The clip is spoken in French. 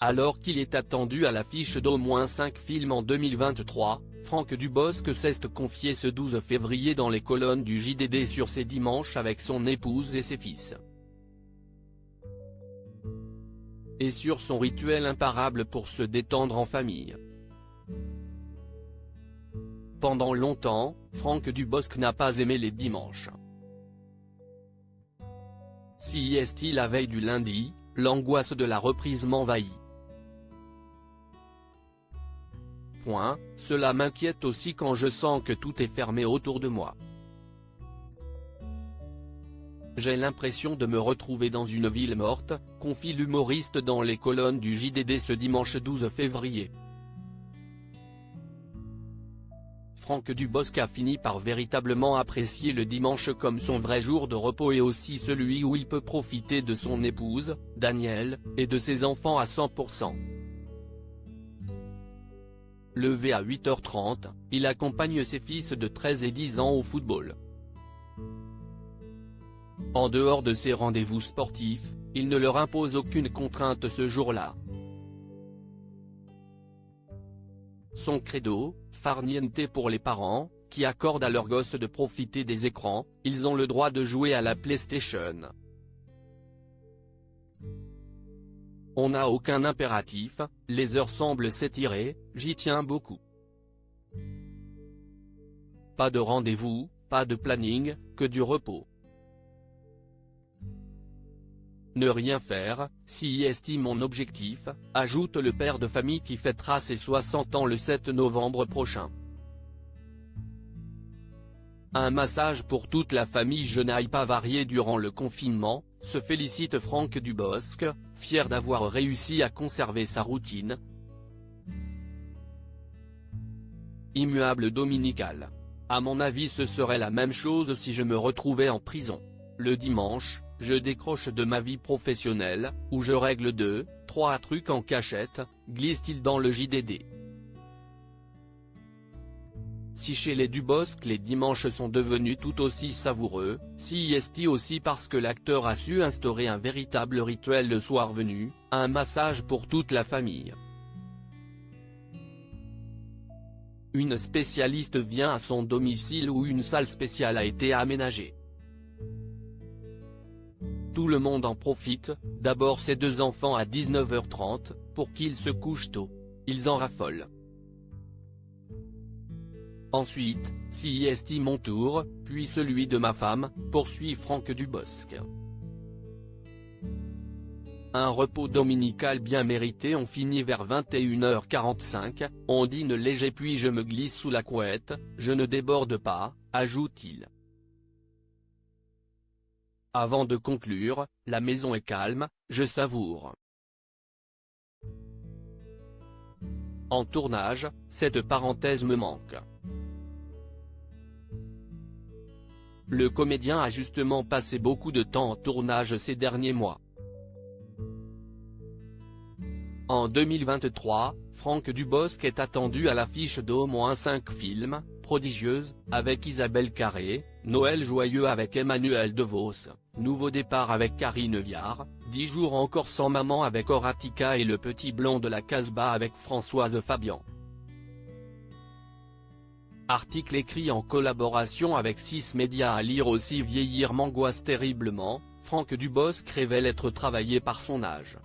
Alors qu'il est attendu à l'affiche d'au moins 5 films en 2023, Franck Dubosc s'est confié ce 12 février dans les colonnes du JDD sur ses dimanches avec son épouse et ses fils. Et sur son rituel imparable pour se détendre en famille. Pendant longtemps, Franck Dubosc n'a pas aimé les dimanches. Si est-il la veille du lundi, l'angoisse de la reprise m'envahit. Cela m'inquiète aussi quand je sens que tout est fermé autour de moi. J'ai l'impression de me retrouver dans une ville morte, confie l'humoriste dans les colonnes du JDD ce dimanche 12 février. Franck Dubosc a fini par véritablement apprécier le dimanche comme son vrai jour de repos et aussi celui où il peut profiter de son épouse, Danielle, et de ses enfants à 100%. Levé à 8h30, il accompagne ses fils de 13 et 10 ans au football. En dehors de ses rendez-vous sportifs, il ne leur impose aucune contrainte ce jour-là. Son credo, far niente pour les parents, qui accordent à leurs gosses de profiter des écrans, ils ont le droit de jouer à la PlayStation. On n'a aucun impératif, les heures semblent s'étirer, j'y tiens beaucoup. Pas de rendez-vous, pas de planning, que du repos. Ne rien faire, si est mon objectif, ajoute le père de famille qui fêtera ses 60 ans le 7 novembre prochain. Un massage pour toute la famille. Je n'aille pas varier durant le confinement, se félicite Franck Dubosc, fier d'avoir réussi à conserver sa routine immuable dominicale. À mon avis ce serait la même chose si je me retrouvais en prison. Le dimanche, je décroche de ma vie professionnelle, où je règle 2-3 trucs en cachette, glisse-t-il dans le JDD. Si chez les Dubosc les dimanches sont devenus tout aussi savoureux, si est aussi parce que l'acteur a su instaurer un véritable rituel le soir venu, un massage pour toute la famille. Une spécialiste vient à son domicile où une salle spéciale a été aménagée. Tout le monde en profite, d'abord ses 2 enfants à 19h30, pour qu'ils se couchent tôt. Ils en raffolent. Ensuite, si est mon tour, puis celui de ma femme, poursuit Franck Dubosc. Un repos dominical bien mérité. On finit vers 21h45, on dîne léger puis je me glisse sous la couette, je ne déborde pas, ajoute-t-il. Avant de conclure, la maison est calme, je savoure. En tournage, cette parenthèse me manque. Le comédien a justement passé beaucoup de temps en tournage ces derniers mois. En 2023, Franck Dubosc est attendu à l'affiche d'au moins 5 films, Prodigieuse, avec Isabelle Carré, Noël joyeux avec Emmanuel DeVos, Nouveau départ avec Karine Viard, 10 jours encore sans maman avec Horatica et Le petit blond de la Casbah avec Françoise Fabian. Article écrit en collaboration avec 6 médias. À lire aussi. Vieillir m'angoisse terriblement, Franck Dubosc révèle être travaillé par son âge.